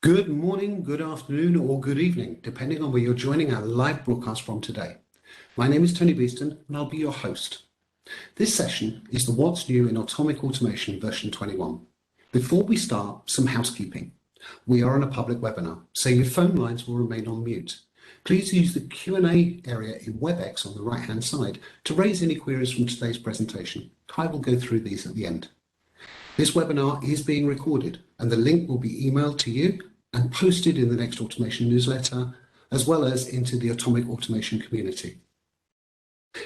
Good morning, good afternoon, or good evening, depending on where you're joining our live broadcast from today. My name is Tony Beeston, and I'll be your host. This session is the What's New in Automic Automation version 21. Before we start, some housekeeping. We are on a public webinar, so your phone lines will remain on mute. Please use the Q&A area in WebEx on the right-hand side to raise any queries from today's presentation. Kai will go through these at the end. This webinar is being recorded, and the link will be emailed to you and posted in the next automation newsletter, as well as into the Automic Automation community.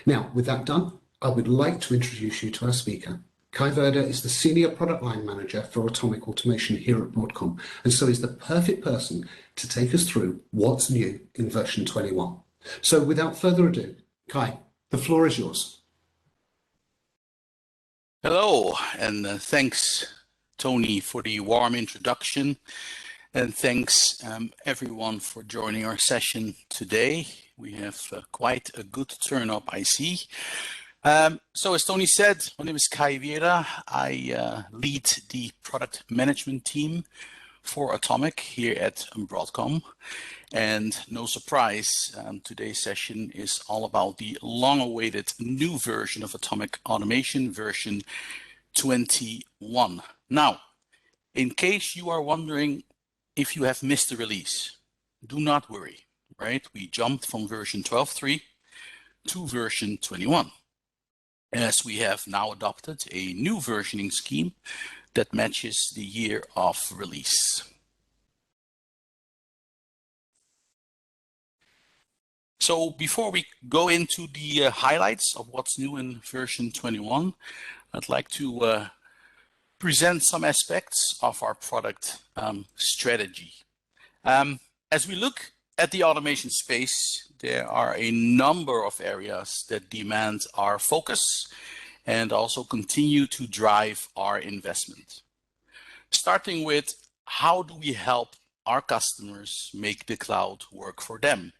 Now, with that done, I would like to introduce you to our speaker. Kaj Wierda is the Senior Product Line Manager for Automic Automation here at Broadcom, and so is the perfect person to take us through what's new in version 21. So without further ado, Kaj, the floor is yours. Hello, and thanks, Tony, for the warm introduction. And thanks, everyone, for joining our session today. We have quite a good turn-up, I see. So as Tony said, my name is Kaj Wierda. I lead the product management team for Automic here at Broadcom. And no surprise, today's session is all about the long-awaited new version of Automic Automation, version 21. Now, in case you are wondering if you have missed the release, do not worry, right? We jumped from version 12.3 to version 21, as we have now adopted a new versioning scheme that matches the year of release. So before we go into the highlights of what's new in version 21, I'd like to present some aspects of our product strategy. As we look at the automation space, there are a number of areas that demand our focus and also continue to drive our investment. Starting with, how do we help our customers make the cloud work for them?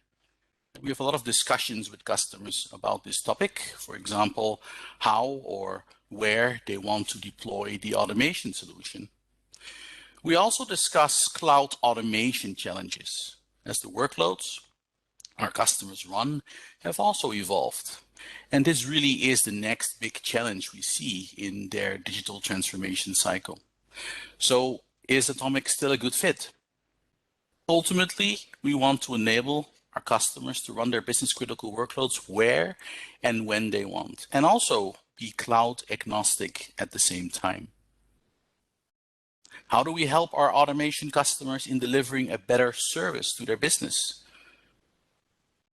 We have a lot of discussions with customers about this topic. For example, how or where they want to deploy the automation solution. We also discuss cloud automation challenges, as the workloads our customers run have also evolved. And this really is the next big challenge we see in their digital transformation cycle. So is Automic still a good fit? Ultimately, we want to enable our customers to run their business critical workloads where and when they want, and also be cloud agnostic at the same time. How do we help our automation customers in delivering a better service to their business?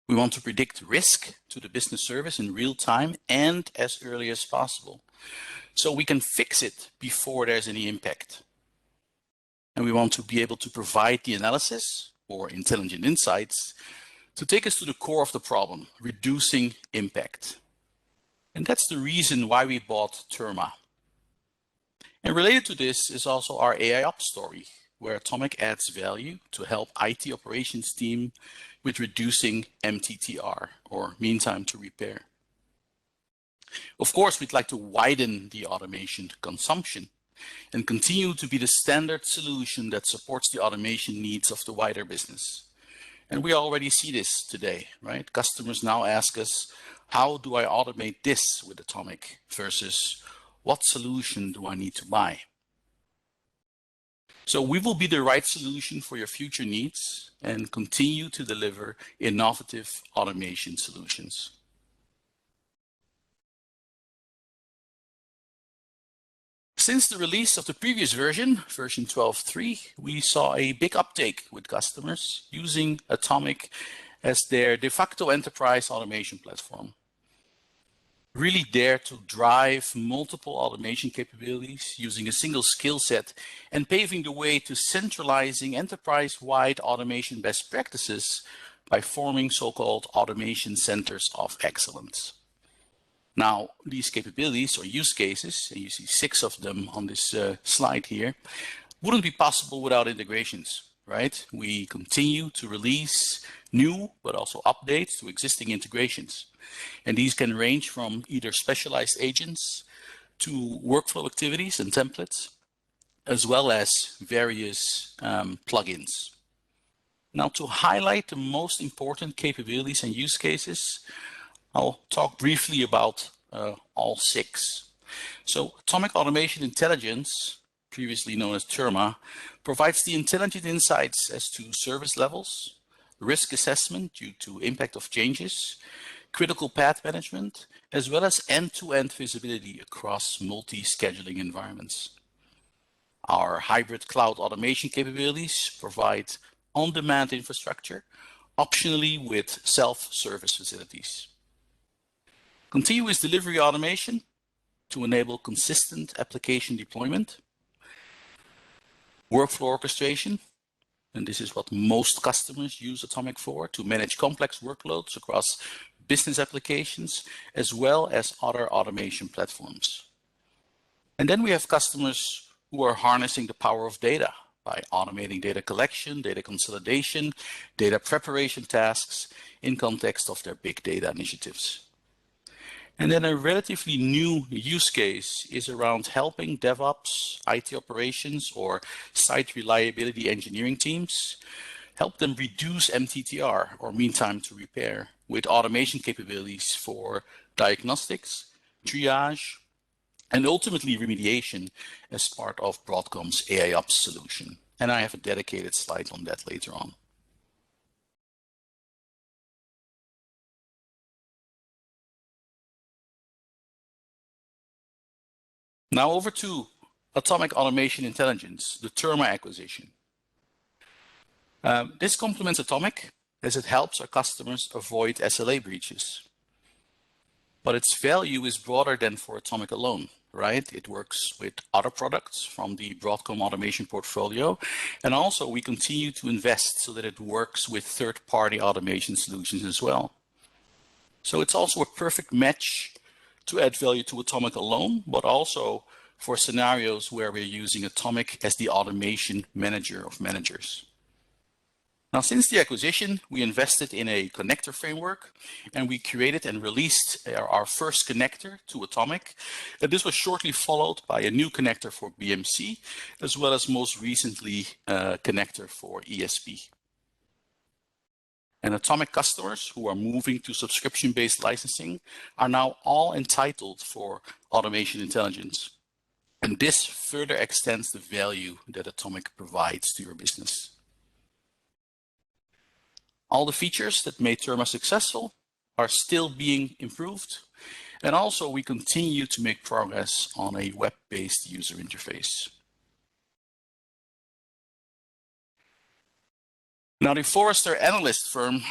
We want to predict risk to the business service in real time and as early as possible, so we can fix it before there's any impact. And we want to be able to provide the analysis or intelligent insights to take us to the core of the problem, reducing impact. And that's the reason why we bought Terma. And related to this is also our Aiops story, where Automic adds value to help IT operations team with reducing MTTR, or mean time to repair. Of course, we'd like to widen the automation consumption and continue to be the standard solution that supports the automation needs of the wider business. And we already see this today, right? Customers now ask us, how do I automate this with Automic versus what solution do I need to buy? So we will be the right solution for your future needs and continue to deliver innovative automation solutions. Since the release of the previous version, version 12.3, we saw a big uptake with customers using Automic as their de facto enterprise automation platform. Really dare to drive multiple automation capabilities using a single skill set and paving the way to centralizing enterprise-wide automation best practices by forming so-called automation centers of excellence. Now, these capabilities or use cases, and you see 6 of them on this slide here, wouldn't be possible without integrations, right? We continue to release new, but also updates to existing integrations. And these can range from either specialized agents to workflow activities and templates, as well as various plugins. Now, to highlight the most important capabilities and use cases, I'll talk briefly about all 6. So Automic Automation Intelligence, previously known as TERMA, provides the intelligent insights as to service levels, risk assessment due to impact of changes, critical path management, as well as end-to-end visibility across multi-scheduling environments. Our hybrid cloud automation capabilities provide on-demand infrastructure, optionally with self-service facilities. Continuous delivery automation to enable consistent application deployment. Workflow orchestration, and this is what most customers use Automic for, to manage complex workloads across business applications, as well as other automation platforms. And then we have customers who are harnessing the power of data by automating data collection, data consolidation, data preparation tasks in context of their big data initiatives. And then a relatively new use case is around helping DevOps, IT operations, or site reliability engineering teams, help them reduce MTTR, or mean time to repair, with automation capabilities for diagnostics, triage, and ultimately remediation as part of Broadcom's Aiops solution. And I have a dedicated slide on that later on. Now over to Automic Automation Intelligence, the TERMA acquisition. This complements Automic as it helps our customers avoid SLA breaches. But its value is broader than for Automic alone, right? It works with other products from the Broadcom automation portfolio. And also we continue to invest so that it works with third-party automation solutions as well. So it's also a perfect match to add value to Automic alone, but also for scenarios where we're using Automic as the automation manager of managers. Now, since the acquisition, we invested in a connector framework, and we created and released our first connector to Automic. And this was shortly followed by a new connector for BMC, as well as most recently a connector for ESP. And Automic customers who are moving to subscription-based licensing are now all entitled for automation intelligence. And this further extends the value that Automic provides to your business. All the features that made TERMA successful are still being improved. And also we continue to make progress on a web-based user interface. Now, the Forrester analyst firm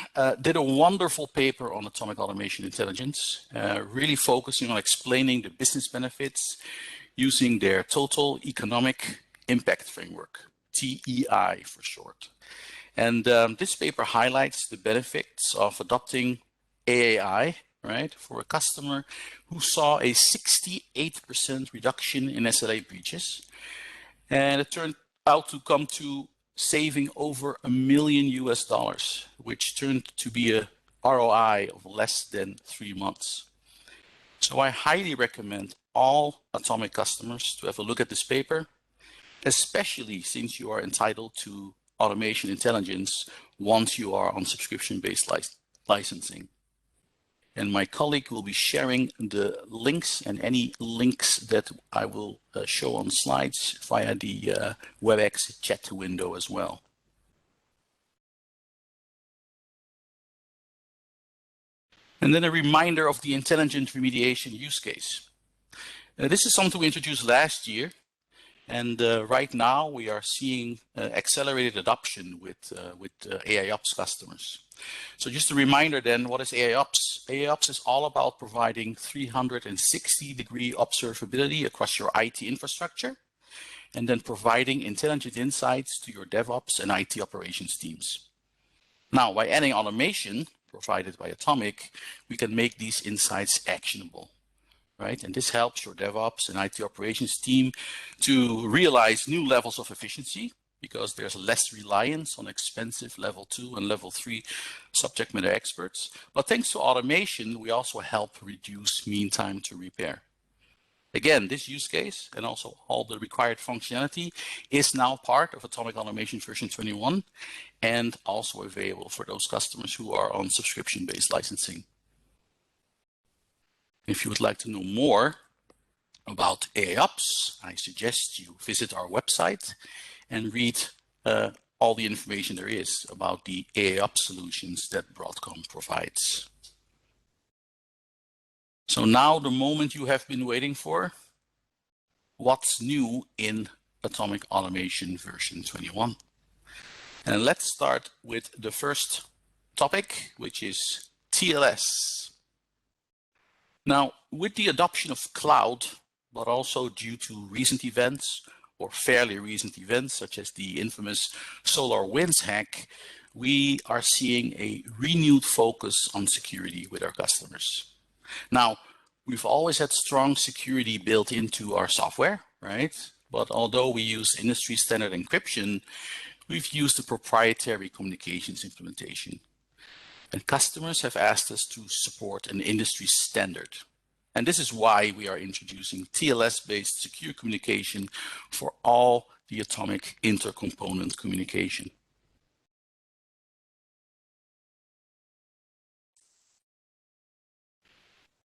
did a wonderful paper on Automic Automation Intelligence, really focusing on explaining the business benefits using their Total Economic Impact Framework, TEI for short. And this paper highlights the benefits of adopting AAI, right, for a customer who saw a 68% reduction in SLA breaches. And it turned out to come to saving over $1 million, which turned to be a ROI of less than 3 months. So I highly recommend all Automic customers to have a look at this paper, especially since you are entitled to automation intelligence once you are on subscription-based licensing. And my colleague will be sharing the links and any links that I will show on slides via the WebEx chat window as well. And then a reminder of the intelligent remediation use case. This is something we introduced last year. And right now we are seeing accelerated adoption with Aiops customers. So just a reminder then, what is Aiops? Aiops is all about providing 360-degree observability across your IT infrastructure, and then providing intelligent insights to your DevOps and IT operations teams. Now, by adding automation provided by Automic, we can make these insights actionable. Right? And this helps your DevOps and IT operations team to realize new levels of efficiency because there's less reliance on expensive level 2 and level 3 subject matter experts. But thanks to automation, we also help reduce mean time to repair. Again, this use case and also all the required functionality is now part of Automic Automation version 21 and also available for those customers who are on subscription-based licensing. If you would like to know more about Aiops, I suggest you visit our website and read all the information there is about the Aiops solutions that Broadcom provides. So now the moment you have been waiting for, what's new in Automic Automation version 21? And let's start with the first topic, which is TLS. Now, with the adoption of cloud, but also due to recent events or fairly recent events, such as the infamous SolarWinds hack, we are seeing a renewed focus on security with our customers. Now, we've always had strong security built into our software, right? But although we use industry standard encryption, we've used a proprietary communications implementation. And customers have asked us to support an industry standard. And this is why we are introducing TLS-based secure communication for all the Automic intercomponent communication.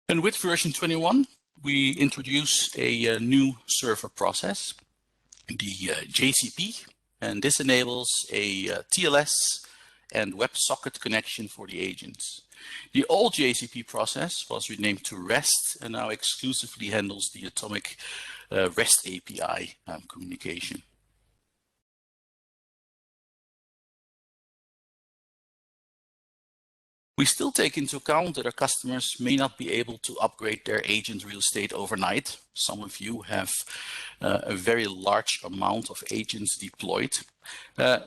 And with version 21, we introduce a new server process, the JCP, and this enables a TLS and WebSocket connection for the agents. The old JCP process was renamed to REST and now exclusively handles the Automic REST API communication. We still take into account that our customers may not be able to upgrade their agent real estate overnight. Some of you have a very large amount of agents deployed.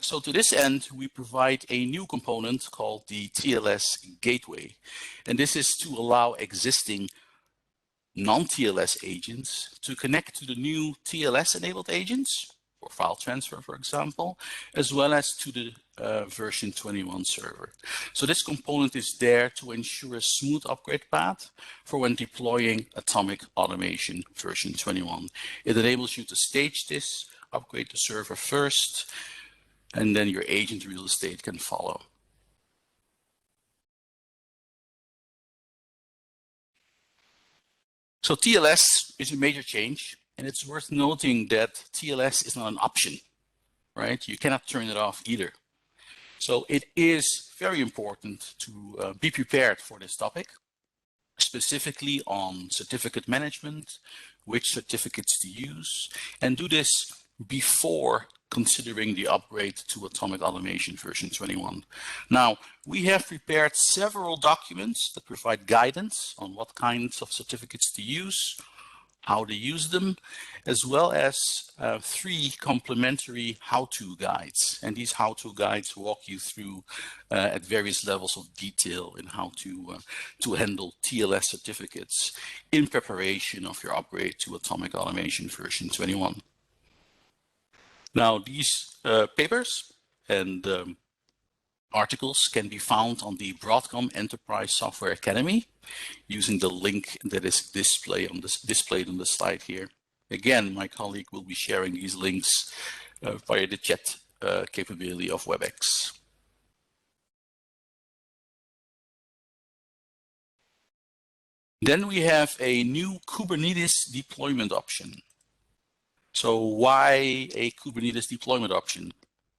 So to this end, we provide a new component called the TLS Gateway. And this is to allow existing non-TLS agents to connect to the new TLS-enabled agents, for file transfer, for example, as well as to the version 21 server. So this component is there to ensure a smooth upgrade path for when deploying Automic Automation version 21. It enables you to stage this, upgrade the server first, and then your agent real estate can follow. So TLS is a major change, and it's worth noting that TLS is not an option, right? You cannot turn it off either. So it is very important to be prepared for this topic, specifically on certificate management, which certificates to use, and do this before considering the upgrade to Automic Automation version 21. Now, we have prepared several documents that provide guidance on what kinds of certificates to use, how to use them, as well as 3 complementary how-to guides. And these how-to guides walk you through at various levels of detail in how to handle TLS certificates in preparation of your upgrade to Automic Automation version 21. Now, these papers and articles can be found on the Broadcom Enterprise Software Academy using the link that is displayed on the slide here. Again, my colleague will be sharing these links via the chat capability of WebEx. Then we have a new Kubernetes deployment option. So why a Kubernetes deployment option?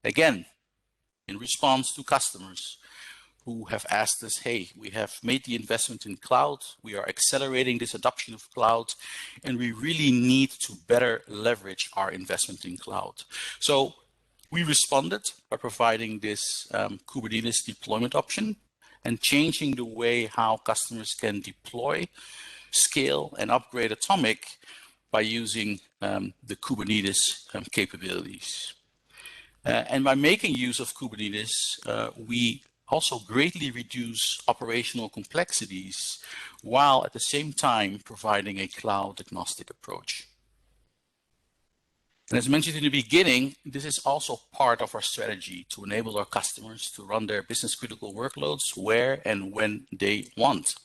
Again, in response to customers who have asked us, hey, we have made the investment in cloud, we are accelerating this adoption of cloud, and we really need to better leverage our investment in cloud. So we responded by providing this Kubernetes deployment option and changing the way how customers can deploy, scale, and upgrade Automic by using the Kubernetes capabilities. And by making use of Kubernetes, we also greatly reduce operational complexities while at the same time providing a cloud agnostic approach. And as mentioned in the beginning, this is also part of our strategy to enable our customers to run their business critical workloads where and when they want.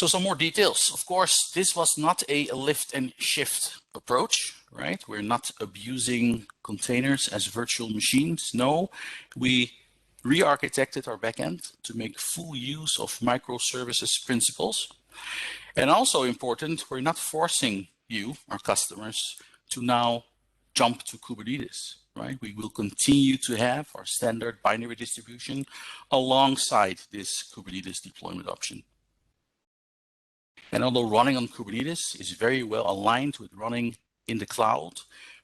So some more details. Of course, this was not a lift and shift approach, right? We're not abusing containers as virtual machines. No, we re-architected our backend to make full use of microservices principles. And also important, we're not forcing you, our customers, to now jump to Kubernetes, right? We will continue to have our standard binary distribution alongside this Kubernetes deployment option. And although running on Kubernetes is very well aligned with running in the cloud,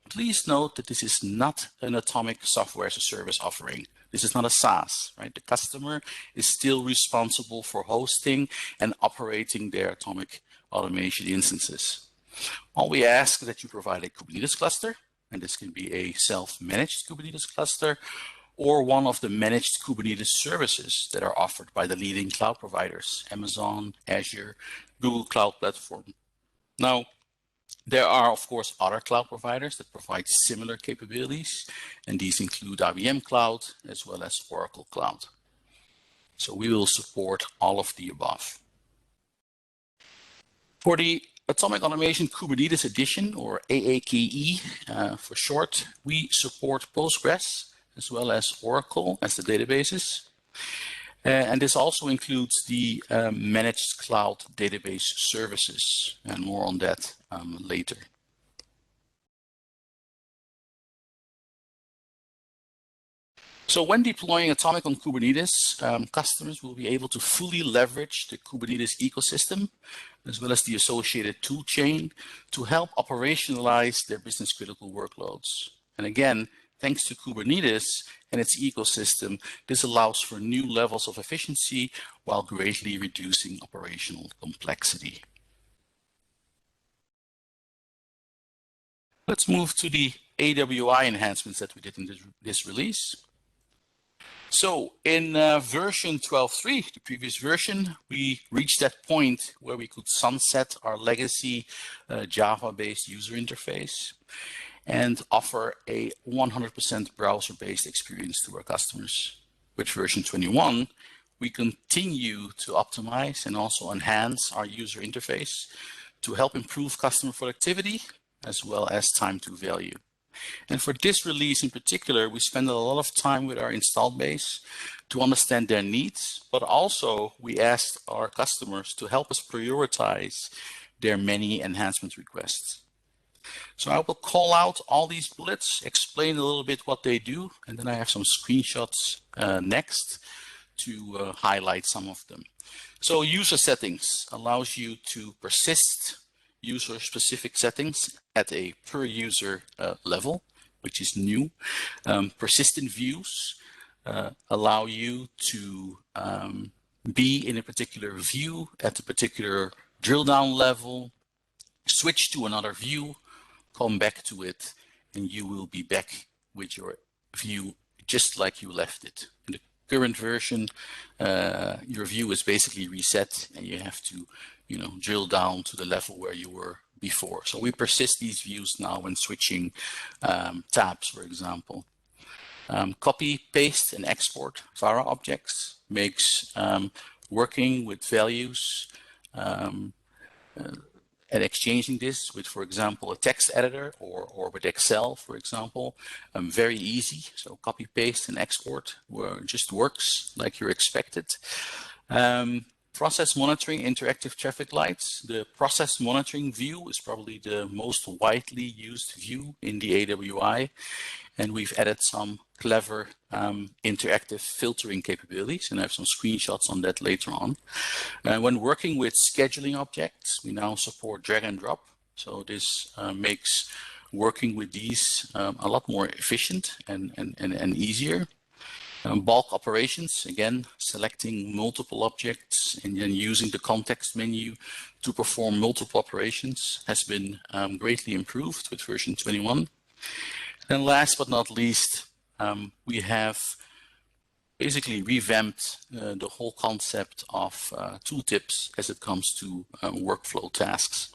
please note that this is not an Automic software as a service offering. This is not a SaaS, right? The customer is still responsible for hosting and operating their Automic Automation instances. All we ask is that you provide a Kubernetes cluster, and this can be a self-managed Kubernetes cluster or one of the managed Kubernetes services that are offered by the leading cloud providers, Amazon, Azure, Google Cloud Platform. Now, there are, of course, other cloud providers that provide similar capabilities, and these include IBM Cloud as well as Oracle Cloud. So we will support all of the above. For the Automic Automation Kubernetes Edition, or AAKE for short, we support Postgres as well as Oracle as the databases. And this also includes the managed cloud database services, and more on that later. So when deploying Automic on Kubernetes, customers will be able to fully leverage the Kubernetes ecosystem, as well as the associated tool chain, to help operationalize their business critical workloads. And again, thanks to Kubernetes and its ecosystem, this allows for new levels of efficiency while greatly reducing operational complexity. Let's move to the AWI enhancements that we did in this release. So in version 12.3, the previous version, we reached that point where we could sunset our legacy Java-based user interface and offer a 100% browser-based experience to our customers. With version 21, we continue to optimize and also enhance our user interface to help improve customer productivity as well as time to value. And for this release in particular, we spend a lot of time with our installed base to understand their needs, but also we asked our customers to help us prioritize their many enhancement requests. So I will call out all these bullets, explain a little bit what they do, and then I have some screenshots next to highlight some of them. So user settings allows you to persist user-specific settings at a per user level, which is new. Persistent views allow you to be in a particular view at a particular drill down level, switch to another view, come back to it, and you will be back with your view just like you left it. In the current version, your view is basically reset and you have to drill down to the level where you were before. So we persist these views now when switching tabs, for example. Copy, paste, and export Vara objects makes working with values and exchanging this with, for example, a text editor or with Excel, for example, very easy. So copy, paste, and export just works like you're expected. Process monitoring, interactive traffic lights. The process monitoring view is probably the most widely used view in the AWI. And we've added some clever interactive filtering capabilities, and I have some screenshots on that later on. When working with scheduling objects, we now support drag and drop. So this makes working with these a lot more efficient and easier. Bulk operations, again, selecting multiple objects and then using the context menu to perform multiple operations has been greatly improved with version 21. And last but not least, we have basically revamped the whole concept of tooltips as it comes to workflow tasks.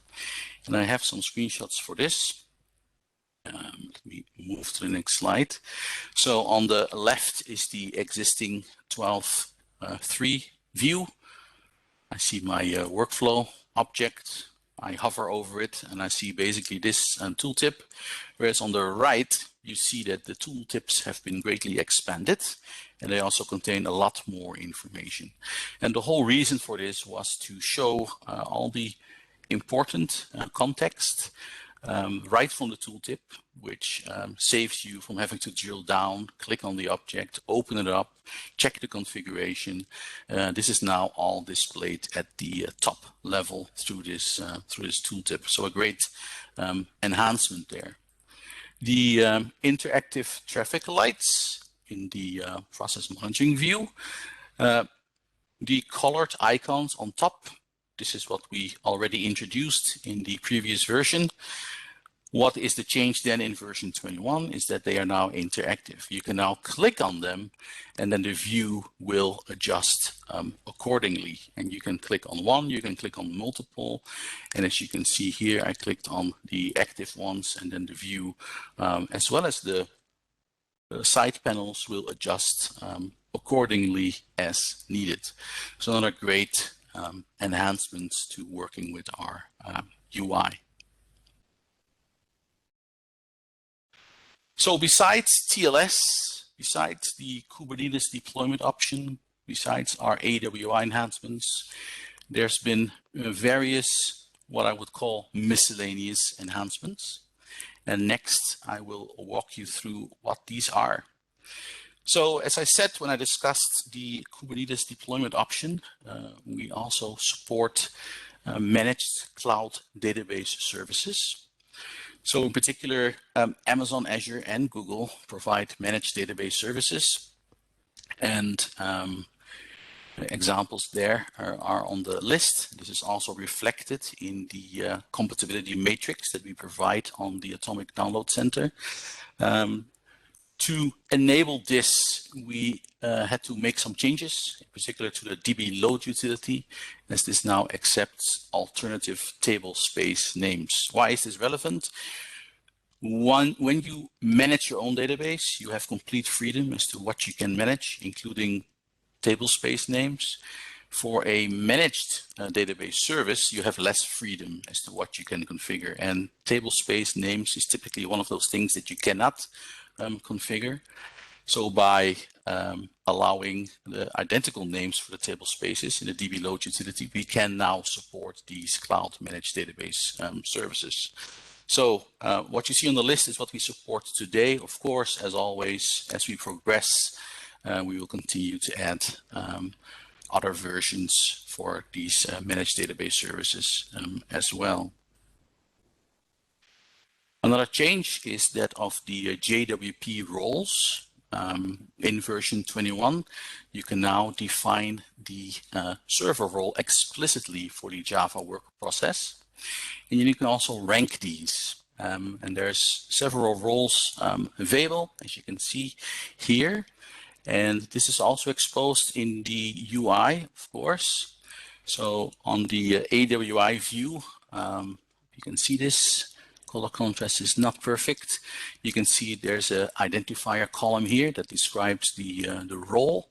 And I have some screenshots for this. Let me move to the next slide. So on the left is the existing 12.3 view. I see my workflow object. I hover over it and I see basically this tooltip, whereas on the right, you see that the tooltips have been greatly expanded and they also contain a lot more information. And the whole reason for this was to show all the important context right from the tooltip, which saves you from having to drill down, click on the object, open it up, check the configuration. This is now all displayed at the top level through this tooltip. So a great enhancement there. The interactive traffic lights in the process monitoring view, the colored icons on top. This is what we already introduced in the previous version. What is the change then in version 21 is that they are now interactive. You can now click on them and then the view will adjust accordingly. And you can click on one, you can click on multiple. And as you can see here, I clicked on the active ones and then the view as well as the side panels will adjust accordingly as needed. So another great enhancements to working with our UI. So besides TLS, besides the Kubernetes Deployment Option, besides our AWI enhancements, there's been various what I would call miscellaneous enhancements. And next, I will walk you through what these are. So as I said, when I discussed the Kubernetes Deployment Option, we also support managed cloud database services. So in particular, Amazon, Azure, and Google provide managed database services. And examples there are on the list. This is also reflected in the compatibility matrix that we provide on the Automic Download Center. To enable this, we had to make some changes, in particular to the DB load utility, as this now accepts alternative table space names. Why is this relevant? When you manage your own database, you have complete freedom as to what you can manage, including table space names. For a managed database service, you have less freedom as to what you can configure. And table space names is typically one of those things that you cannot configure. So by allowing the identical names for the table spaces in the DB load utility, we can now support these cloud managed database services. So what you see on the list is what we support today. Of course, as always, as we progress, we will continue to add other versions for these managed database services as well. Another change is that of the Jwp roles. In version 21, you can now define the server role explicitly for the Java worker process. And you can also rank these. And there's several roles available, as you can see here. And this is also exposed in the UI, of course. So on the AWI view, you can see this. Color contrast is not perfect. You can see there's an identifier column here that describes the role,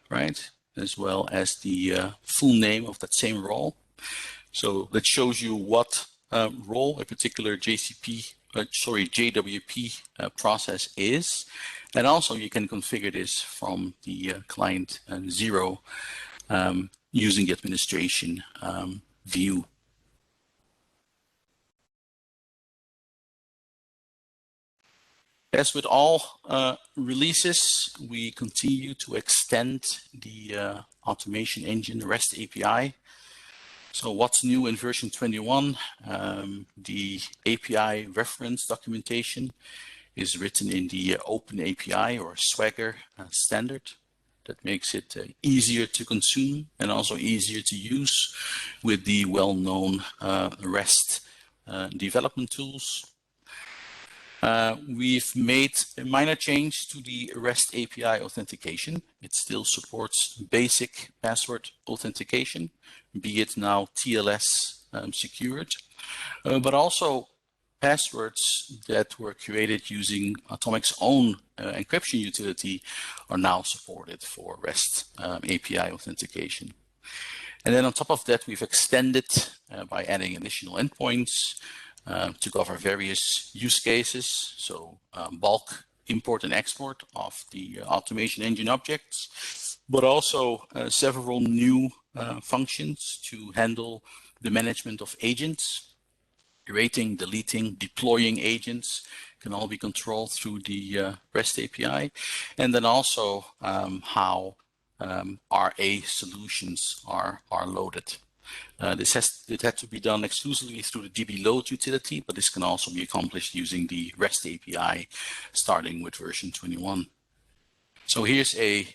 right? As well as the full name of that same role. So that shows you what role a particular Jwp process is. And also you can configure this from the client 0 using the administration view. As with all releases, we continue to extend the automation engine, the REST API. So what's new in version 21? The API reference documentation is written in the Open API or Swagger standard. That makes it easier to consume and also easier to use with the well-known REST development tools. We've made a minor change to the REST API authentication. It still supports basic password authentication, be it now TLS secured, but also passwords that were created using Atomic's own encryption utility are now supported for REST API authentication. And then on top of that, we've extended by adding additional endpoints to cover various use cases. So bulk import and export of the automation engine objects, but also several new functions to handle the management of agents. Creating, deleting, deploying agents can all be controlled through the REST API. And then also how RA solutions are loaded. It had to be done exclusively through the DB load utility, but this can also be accomplished using the REST API starting with version 21. So here's a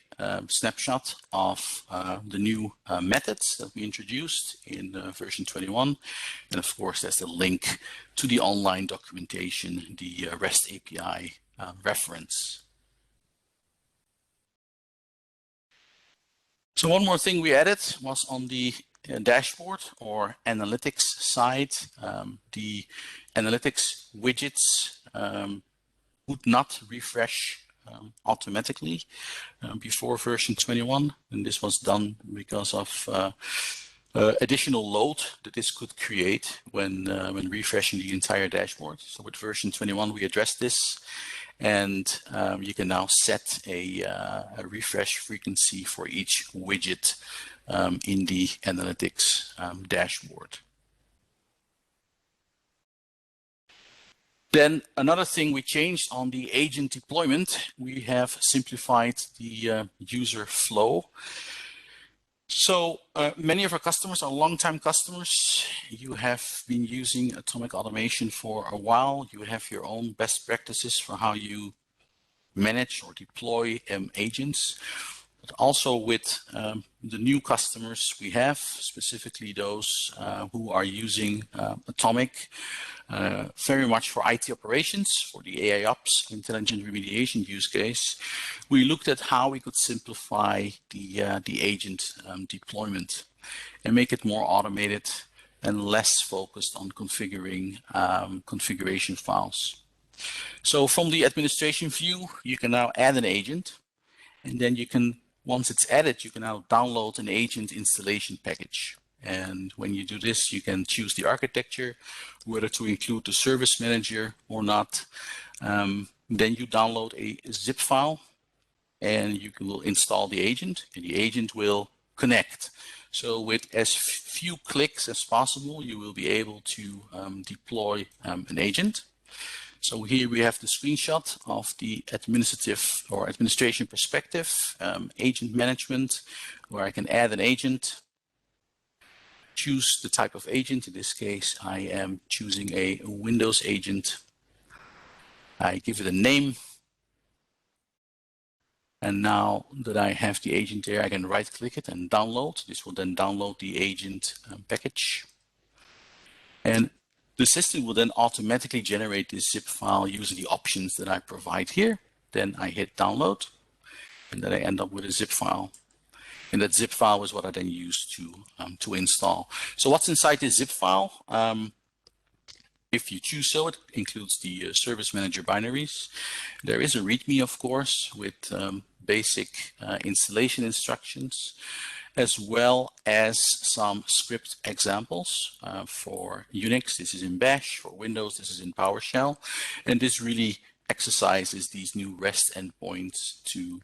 snapshot of the new methods that we introduced in version 21. And of course, there's the link to the online documentation, the REST API reference. So one more thing we added was on the dashboard or analytics side. The analytics widgets would not refresh automatically before version 21, and this was done because of additional load that this could create when refreshing the entire dashboard. So with version 21, we addressed this, and you can now set a refresh frequency for each widget in the analytics dashboard. Then another thing we changed on the agent deployment, we have simplified the user flow. So many of our customers are long-time customers. You have been using Automic Automation for a while. You have your own best practices for how you manage or deploy agents. But also with the new customers we have, specifically those who are using Automic very much for IT operations, for the AIOps, intelligent remediation use case, we looked at how we could simplify the agent deployment and make it more automated and less focused on configuring configuration files. So from the administration view, you can now add an agent, and then you can, once it's added, you can now download an agent installation package. And when you do this, you can choose the architecture, whether to include the service manager or not. Then you download a zip file, and you will install the agent, and the agent will connect. So with as few clicks as possible, you will be able to deploy an agent. So here we have the screenshot of the administrative or administration perspective, agent management, where I can add an agent, choose the type of agent. In this case, I am choosing a Windows agent. I give it a name. And now that I have the agent there, I can right click it and download. This will then download the agent package. And the system will then automatically generate this zip file using the options that I provide here. Then I hit download, and then I end up with a zip file. And that zip file is what I then use to install. So what's inside this zip file? If you choose so, it includes the service manager binaries. There is a README, of course, with basic installation instructions, as well as some script examples. For Unix, this is in Bash. For Windows, this is in PowerShell. And this really exercises these new REST endpoints to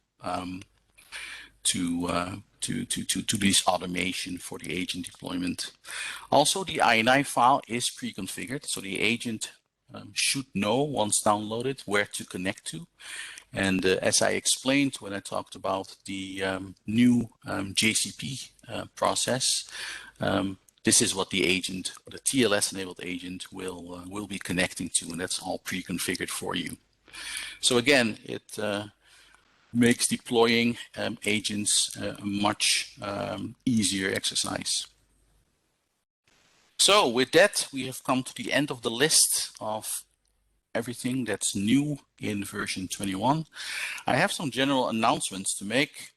this automation for the agent deployment. Also, the INI file is pre-configured, so the agent should know once downloaded where to connect to. And as I explained when I talked about the new JCP process, this is what the agent, or the TLS-enabled agent, will be connecting to, and that's all pre-configured for you. So again, it makes deploying agents a much easier exercise. So with that, we have come to the end of the list of everything that's new in version 21. I have some general announcements to make.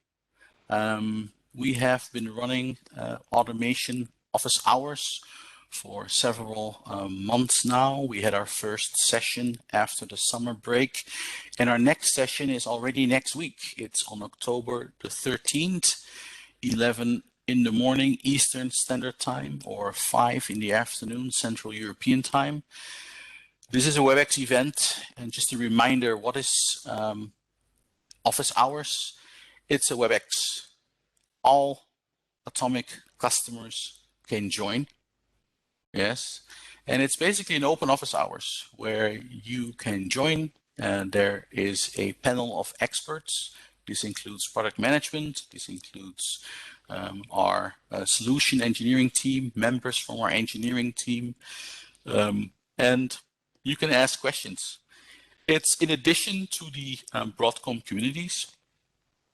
We have been running automation office hours for several months now. We had our first session after the summer break, and our next session is already next week. It's on October the 13th, 11 in the morning Eastern Standard Time or 5 in the afternoon Central European Time. This is a WebEx event, and just a reminder, what is office hours? It's a WebEx. All Automic customers can join. Yes, and it's basically an open office hours where you can join, and there is a panel of experts. This includes product management. This includes our solution engineering team, members from our engineering team, and you can ask questions. It's in addition to the Broadcom communities,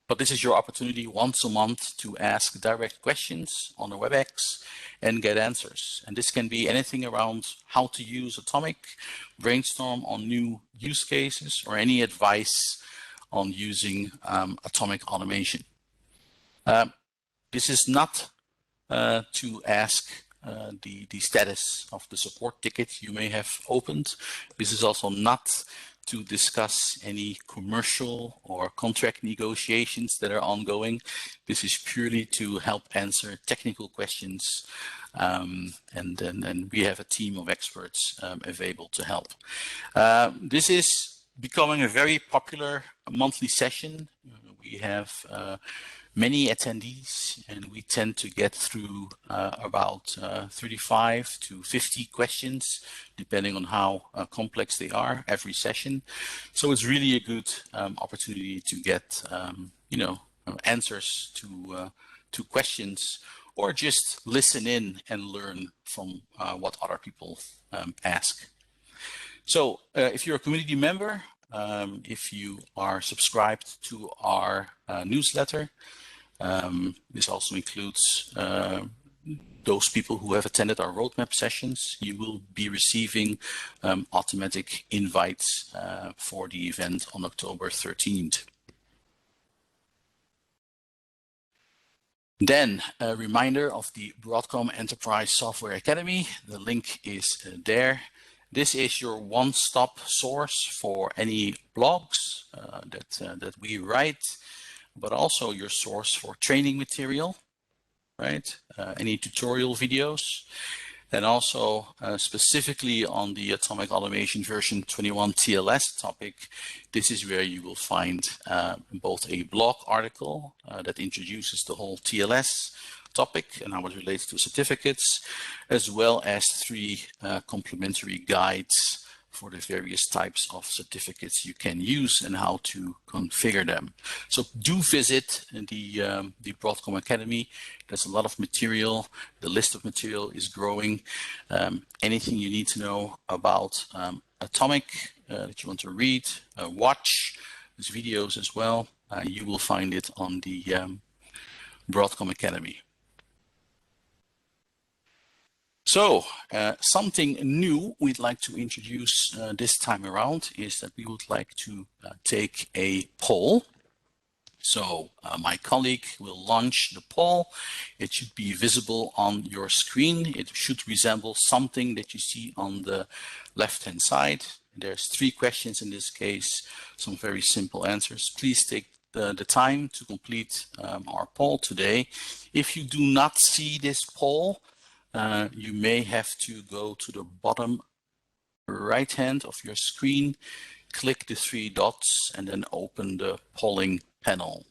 but this is your opportunity once a month to ask direct questions on the WebEx and get answers. And this can be anything around how to use Automic, brainstorm on new use cases, or any advice on using Automic Automation. This is not to ask the status of the support ticket you may have opened. This is also not to discuss any commercial or contract negotiations that are ongoing. This is purely to help answer technical questions, and then we have a team of experts available to help. This is becoming a very popular monthly session. We have many attendees, and we tend to get through about 35 to 50 questions, depending on how complex they are every session. So it's really a good opportunity to get answers to questions, or just listen in and learn from what other people ask. So if you're a community member, if you are subscribed to our newsletter, this also includes those people who have attended our roadmap sessions. You will be receiving automatic invites for the event on October 13th. Then a reminder of the Broadcom Enterprise Software Academy. The link is there. This is your one-stop source for any blogs that we write, but also your source for training material, right? Any tutorial videos, and also specifically on the Automic Automation version 21 TLS topic. This is where you will find both a blog article that introduces the whole TLS topic and how it relates to certificates, as well as 3 complementary guides for the various types of certificates you can use and how to configure them. So do visit the Broadcom Academy. There's a lot of material. The list of material is growing. Anything you need to know about Automic that you want to read, watch, there's videos as well. You will find it on the Broadcom Academy. So something new we'd like to introduce this time around is that we would like to take a poll. So my colleague will launch the poll. It should be visible on your screen. It should resemble something that you see on the left-hand side. There's 3 questions in this case, some very simple answers. Please take the time to complete our poll today. If you do not see this poll, you may have to go to the bottom right hand of your screen, click the 3 dots, and then open the polling panel.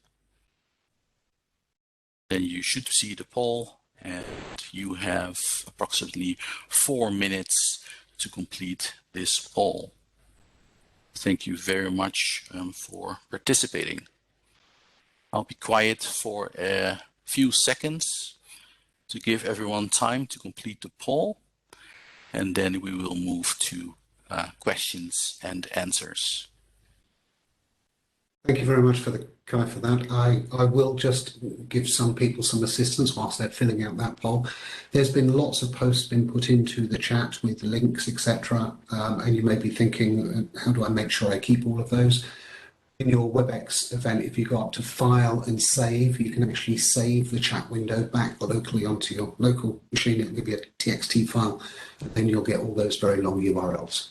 Then you should see the poll, and you have approximately 4 minutes to complete this poll. Thank you very much for participating. I'll be quiet for a few seconds to give everyone time to complete the poll, and then we will move to questions and answers. Thank you very much for Kaj for that. I will just give some people some assistance whilst they're filling out that poll. There's been lots of posts been put into the chat with links, etc. And you may be thinking, how do I make sure I keep all of those? In your WebEx event, if you go up to File and Save, you can actually save the chat window back locally onto your local machine. It'll give you a TXT file, and then you'll get all those very long URLs.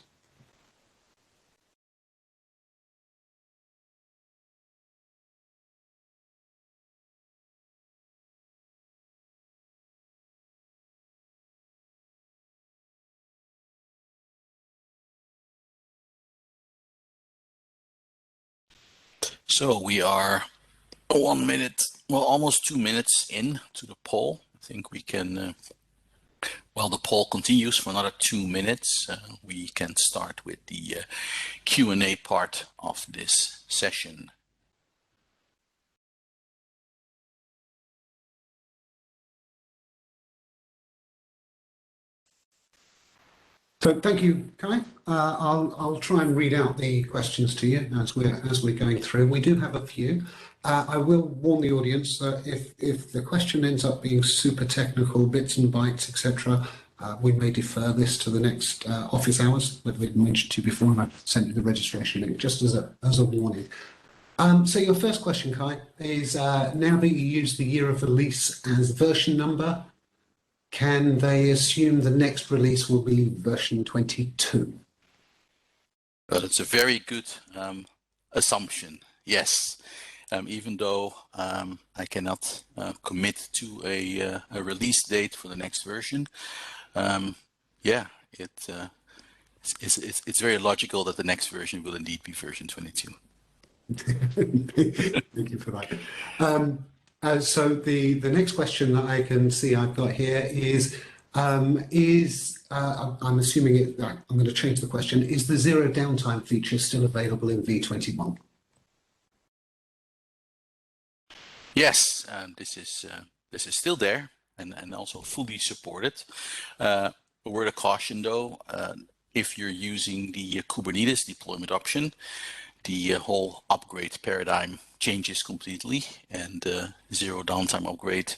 So we are 1 minute, well, almost 2 minutes in to the poll. I think we can, while the poll continues for another 2 minutes, we can start with the Q&A part of this session. So thank you, Kai. I'll try and read out the questions to you as we're going through. We do have a few. I will warn the audience that if the question ends up being super technical, bits and bytes, etc., we may defer this to the next office hours, that we've mentioned to you before, and I've sent you the registration link just as a warning. So your first question, Kai, is now that you use the year of release as version number, can they assume the next release will be version 22? Well, it's a very good assumption, yes. Even though I cannot commit to a release date for the next version, yeah, it's very logical that the next version will indeed be version 22. Thank you for that. So the next question that I can see I've got here is I'm assuming I'm going to change the question. Is the zero downtime feature still available in v21? Yes, this is still there and also fully supported. A word of caution though, if you're using the Kubernetes Deployment Option, the whole upgrade paradigm changes completely, and zero downtime upgrade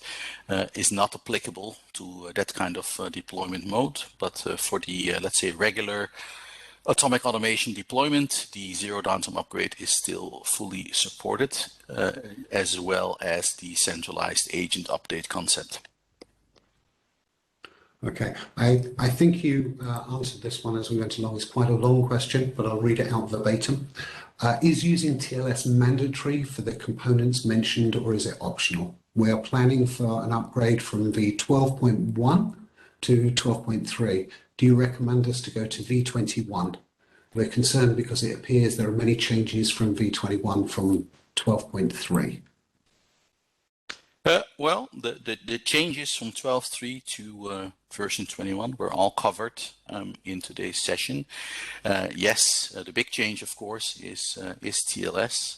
is not applicable to that kind of deployment mode. But for the, let's say, regular Automic Automation deployment, the zero downtime upgrade is still fully supported, as well as the centralized agent update concept. Okay, I think you answered this one as we went along. It's quite a long question, but I'll read it out verbatim. Is using TLS mandatory for the components mentioned, or is it optional? We are planning for an upgrade from v12.1 to 12.3. Do you recommend us to go to v21? We're concerned because it appears there are many changes from v21 from 12.3. Well, the changes from 12.3 to version 21 were all covered in today's session. Yes, the big change, of course, is TLS.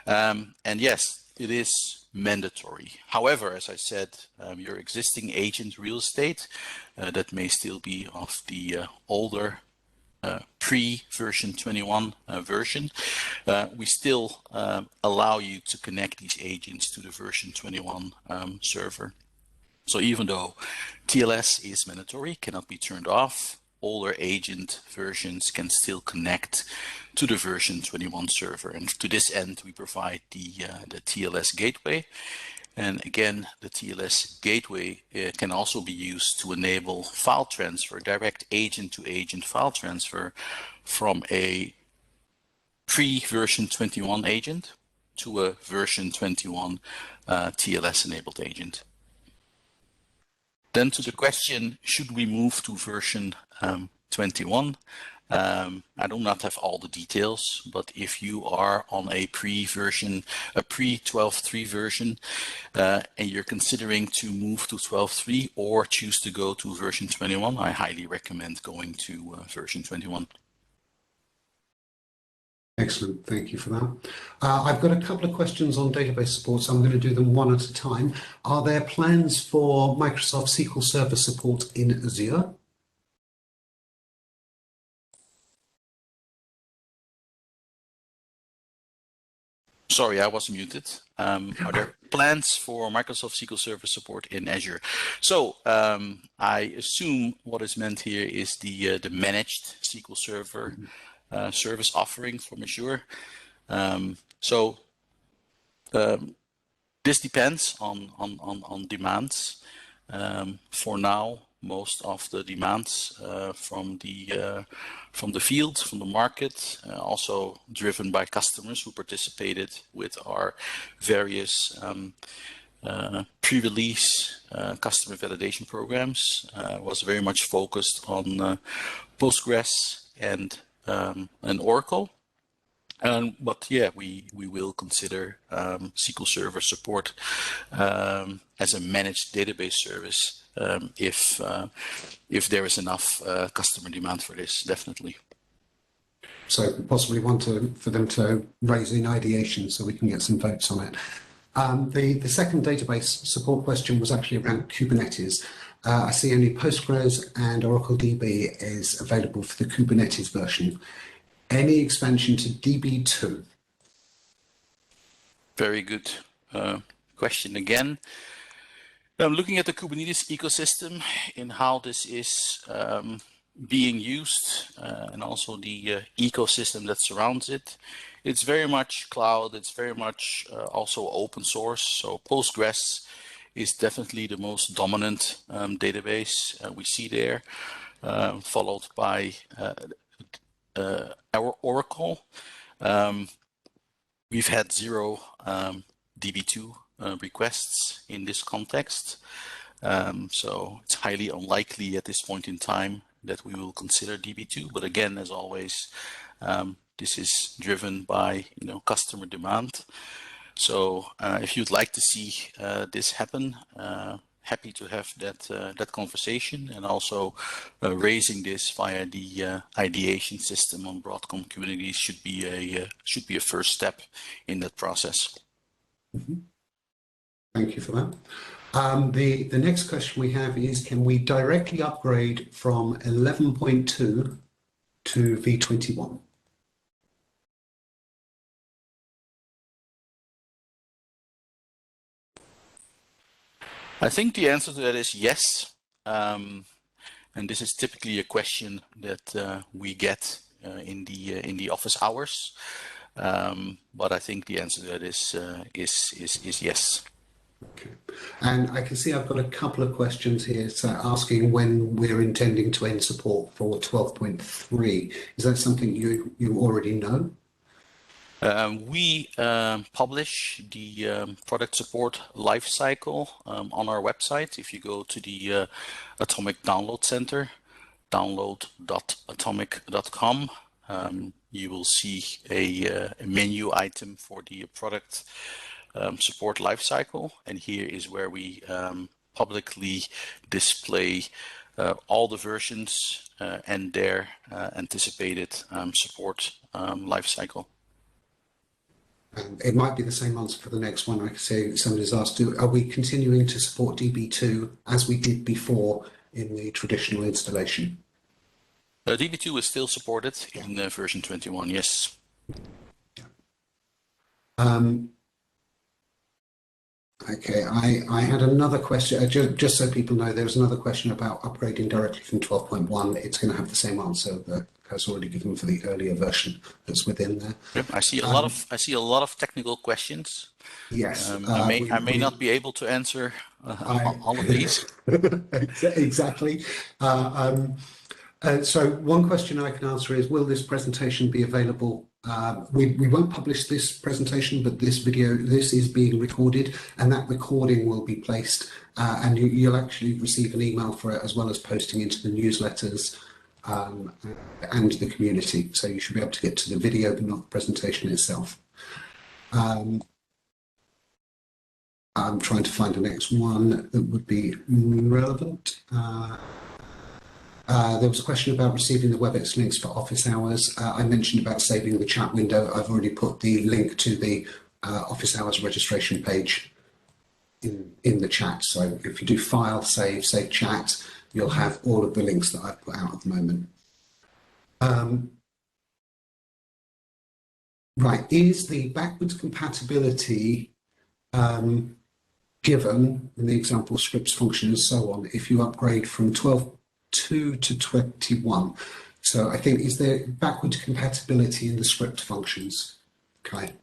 And yes, it is mandatory. However, as I said, your existing agent real estate that may still be of the older pre-version 21 version, we still allow you to connect these agents to the version 21 server. So even though TLS is mandatory, cannot be turned off, older agent versions can still connect to the version 21 server. And to this end, we provide the TLS gateway. And again, the TLS gateway can also be used to enable file transfer, direct agent-to-agent file transfer from a pre-version 21 agent to a version 21 TLS-enabled agent. Then to the question, should we move to version 21? I do not have all the details, but if you are on a pre-version, a pre-12.3 version, and you're considering to move to 12.3 or choose to go to version 21, I highly recommend going to version 21. Excellent, thank you for that. I've got a couple of questions on database support, so I'm going to do them one at a time. Are there plans for Microsoft SQL Server support in Azure? Sorry, I was muted. Are there plans for Microsoft SQL Server support in Azure? So I assume what is meant here is the managed SQL Server service offering from Azure. This depends on demands. For now, most of the demands from the field, from the market, also driven by customers who participated with our various pre-release customer validation programs, was very much focused on Postgres and Oracle. But yeah, we will consider SQL Server support as a managed database service if there is enough customer demand for this, definitely. So possibly for them to raise in ideation so we can get some votes on it. The second database support question was actually around Kubernetes. I see only Postgres and Oracle DB is available for the Kubernetes version. Any expansion to DB2? Very good question again. I'm looking at the Kubernetes ecosystem and how this is being used and also the ecosystem that surrounds it. It's very much cloud, it's very much also open source. So Postgres is definitely the most dominant database we see there, followed by our Oracle. We've had 0 DB2 requests in this context. So it's highly unlikely at this point in time that we will consider DB2. But again, as always, this is driven by customer demand. So if you'd like to see this happen, happy to have that conversation, and also raising this via the ideation system on Broadcom Kubernetes should be a first step in that process. Mm-hmm. Thank you for that. The next question we have is, can we directly upgrade from 11.2 to v21? I think the answer to that is yes. And this is typically a question that we get in the office hours. But I think the answer to that is yes. Okay. And I can see I've got a couple of questions here asking when we're intending to end support for 12.3. Is that something you already know? We publish the product support lifecycle on our website. If you go to the Automic Download Center, download.atomic.com, you will see a menu item for the product support lifecycle. And here is where we publicly display all the versions and their anticipated support lifecycle. It might be the same answer for the next one. I can say somebody's asked, are we continuing to support DB2 as we did before in the traditional installation? DB2 is still supported in version 21, yes. Okay, I had another question, just so people know, there was another question about upgrading directly from 12.1. It's going to have the same answer that has already given for the earlier version that's within there. Yep, I see a lot of technical questions. Yes, I may not be able to answer all of these. Exactly. So one question I can answer is, will this presentation be available? We won't publish this presentation, but this is being recorded, and that recording will be placed, and you'll actually receive an email for it, as well as posting into the newsletters and the community. So you should be able to get to the video, but not the presentation itself. I'm trying to find the next one that would be relevant. There was a question about receiving the WebEx links for office hours. I mentioned about saving the chat window. I've already put the link to the office hours registration page in the chat. So if you do file, save chat, you'll have all of the links that I've put out at the moment. Right, is the backwards compatibility given in the example scripts, function, and so on if you upgrade from 12.2 to 21? So I think, is there backward compatibility in the script functions? Okay.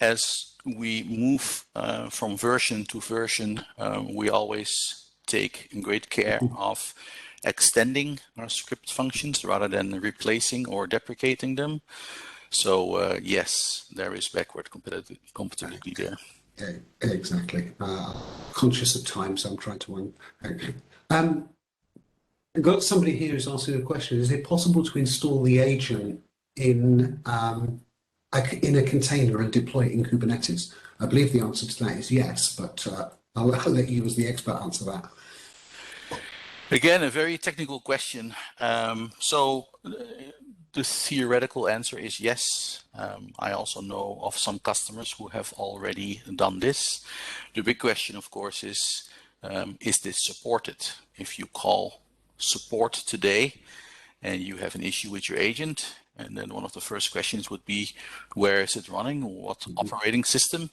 As we move from version to version, we always take great care of extending our script functions rather than replacing or deprecating them. So yes, there is backward compatibility there. Yeah, exactly. Conscious of time, so I'm trying to I've got somebody here who's asking a question. Is it possible to install the agent in a container and deploy it in Kubernetes? I believe the answer to that is yes, but I'll let you as the expert answer that. Again, a very technical question. The theoretical answer is yes. I also know of some customers who have already done this. The big question, of course, is this supported? If you call support today and you have an issue with your agent, and then one of the first questions would be, where is it running? What operating system?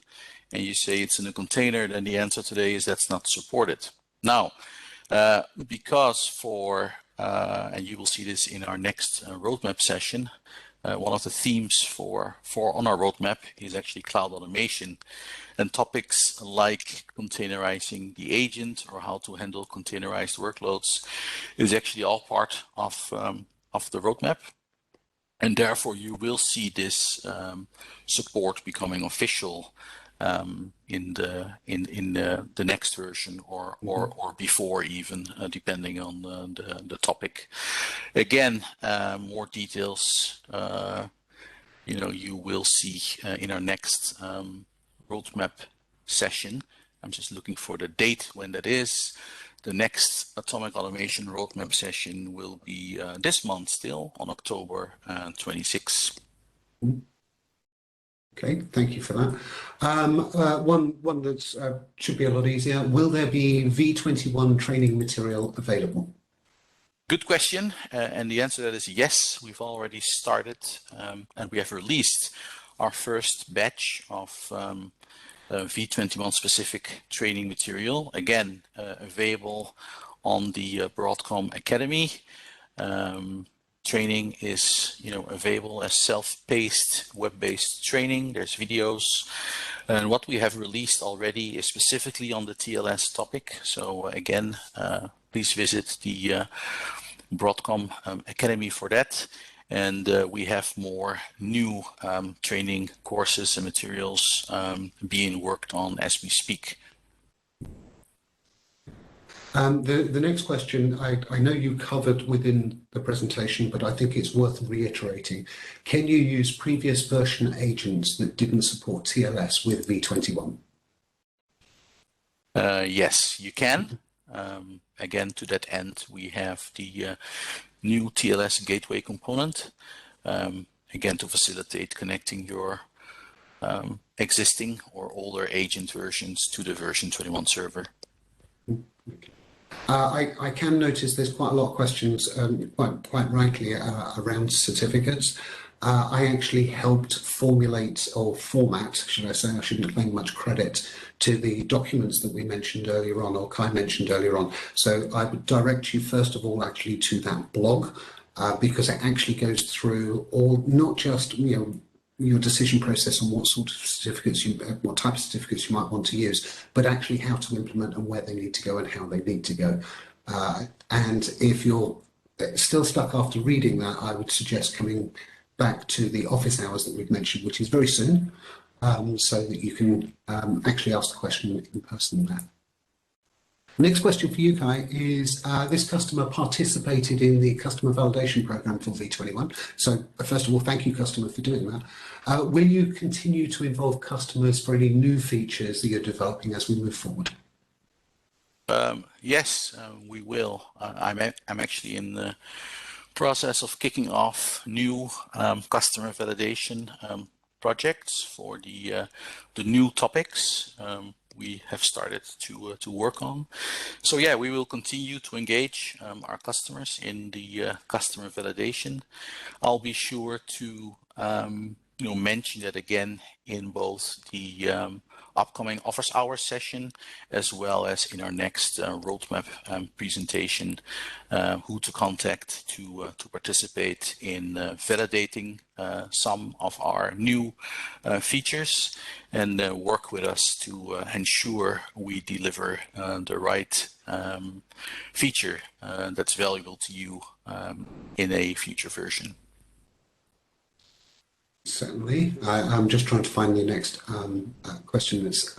And you say it's in a container, then the answer today is that's not supported. Now, because and you will see this in our next roadmap session, one of the themes on our roadmap is actually cloud automation, and topics like containerizing the agent or how to handle containerized workloads is actually all part of the roadmap. And therefore you will see this support becoming official in the next version or before even, depending on the topic. Again, more details you will see in our next roadmap session. I'm just looking for the date when that is. The next Automic Automation roadmap session will be this month still, on October 26. Okay, thank you for that. One that should be a lot easier. Will there be v21 training material available? Good question, and the answer to that is yes. We've already started, and we have released our first batch of v21 specific training material. Again, available on the Broadcom Academy. Training is available as self-paced web-based training. There's videos, and what we have released already is specifically on the TLS topic. So again, please visit the Broadcom Academy for that. And we have more new training courses and materials being worked on as we speak. The next question, I know you covered within the presentation, but I think it's worth reiterating. Can you use previous version agents that didn't support TLS with v21? Yes, you can. Again, to that end, we have the new TLS gateway component, again, to facilitate connecting your existing or older agent versions to the version 21 server. I can notice there's quite a lot of questions, quite rightly, around certificates. I actually helped formulate or format, should I say, I shouldn't claim much credit, to the documents that we mentioned earlier on, or Kai mentioned earlier on. So I would direct you first of all actually to that blog, because it actually goes through all, not just your decision process on what sort of certificates what type of certificates you might want to use, but actually how to implement and where they need to go and how they need to go. And if you're still stuck after reading that, I would suggest coming back to the office hours that we've mentioned, which is very soon, so that you can actually ask the question in person there. Next question for you, Kai, is this customer participated in the customer validation program for v21. So first of all, thank you, customer, for doing that. Will you continue to involve customers for any new features that you're developing as we move forward? Yes, we will. I'm actually in the process of kicking off new customer validation projects for the new topics we have started to work on. So yeah, we will continue to engage our customers in the customer validation. I'll be sure to mention that again in both the upcoming office hours session, as well as in our next roadmap presentation, who to contact to participate in validating some of our new features, and work with us to ensure we deliver the right feature that's valuable to you in a future version. Certainly. I'm just trying to find the next question that's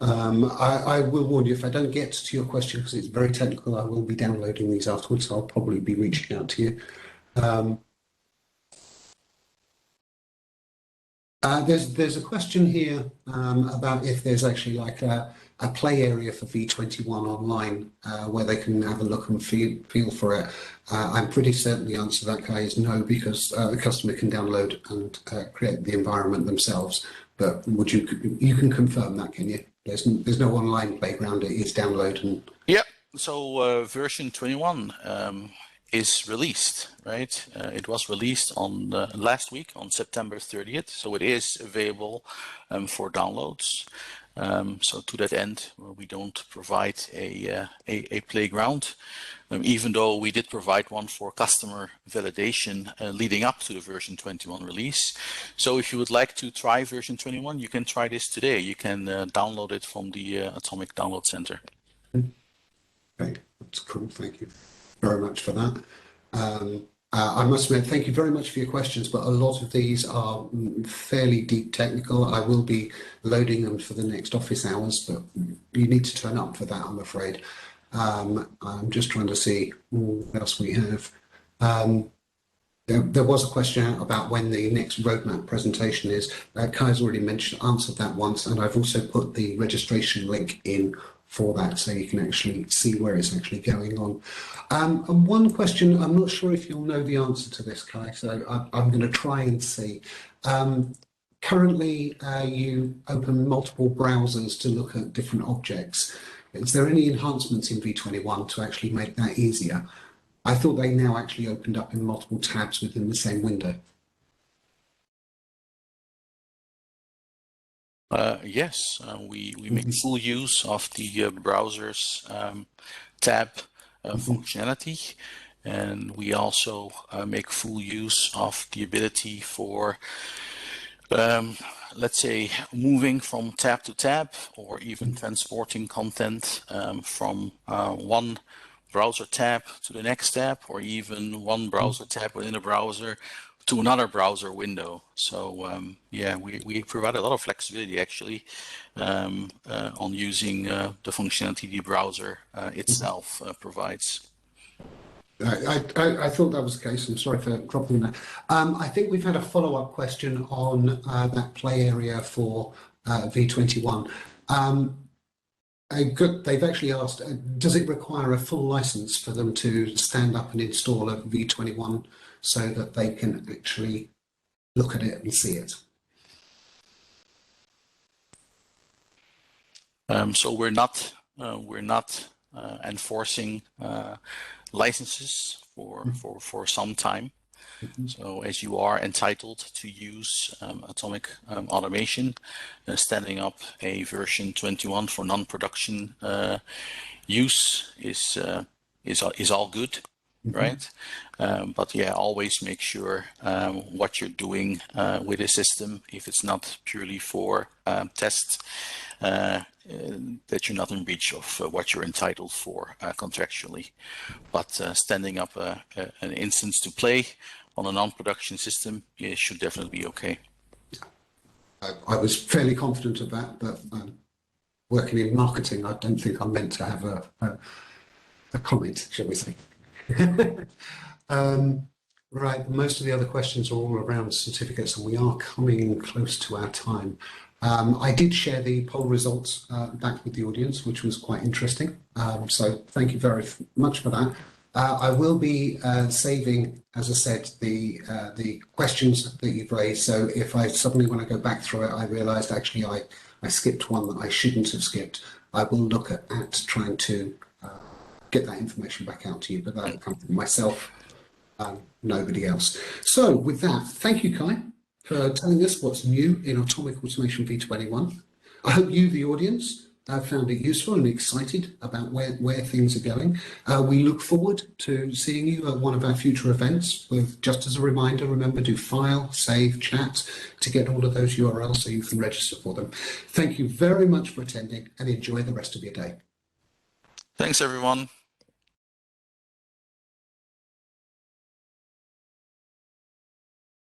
I will warn you, if I don't get to your question, because it's very technical, I will be downloading these afterwards, so I'll probably be reaching out to you. There's a question here about if there's actually like a play area for v21 online where they can have a look and feel for it. I'm pretty certain the answer to that, Kai, is no, because the customer can download and create the environment themselves. But you can confirm that, can you? There's no online playground. It is download and. Yeah. So version 21 is released, right? It was released on last week on September 30th, so it is available for downloads. So to that end, we don't provide a playground, even though we did provide one for customer validation leading up to the version 21 release. So if you would like to try version 21, you can try this today. You can download it from the Automic Download Center. Okay, that's cool. Thank you very much for that. I must admit, thank you very much for your questions, but a lot of these are fairly deep technical. I will be loading them for the next office hours, but you need to turn up for that, I'm afraid. I'm just trying to see what else we have. There was a question about when the next roadmap presentation is. Kai's already answered that once, and I've also put the registration link in for that, so you can actually see where it's actually going on. And one question, I'm not sure if you'll know the answer to this, Kai, so I'm going to try and see. Currently, you open multiple browsers to look at different objects. Is there any enhancements in v21 to actually make that easier? I thought they now actually opened up in multiple tabs within the same window. Yes, we make full use of the browser's tab functionality, and we also make full use of the ability for, let's say, moving from tab to tab, or even transporting content from one browser tab to the next tab, or even one browser tab within a browser to another browser window. So yeah, we provide a lot of flexibility actually on using the functionality the browser itself provides. I thought that was the case. I'm sorry for dropping that. I think we've had a follow-up question on that play area for v21. They've actually asked, does it require a full license for them to stand up and install a v21 so that they can actually look at it and see it? So we're not enforcing licenses for some time. So as you are entitled to use Automic Automation, standing up a version 21 for non-production use is all good, right? But yeah, always make sure what you're doing with the system, if it's not purely for test, that you're not in breach of what you're entitled for contractually. But standing up an instance to play on a non-production system, it should definitely be okay. I was fairly confident of that, but working in marketing, I don't think I'm meant to have a comment, shall we say. Right, most of the other questions are all around certificates, and we are coming close to our time. I did share the poll results back with the audience, which was quite interesting. So thank you very much for that. I will be saving, as I said, the questions that you've raised. So if I suddenly, when I go back through it, I realised actually I skipped one that I shouldn't have skipped, I will look at trying to get that information back out to you, but that'll come from myself, nobody else. So with that, thank you, Kai, for telling us what's new in Automic Automation v21. I hope you, the audience, found it useful and excited about where things are going. We look forward to seeing you at one of our future events. With, just as a reminder, remember to file, save, chat to get all of those URLs so you can register for them. Thank you very much for attending and enjoy the rest of your day. Thanks, everyone.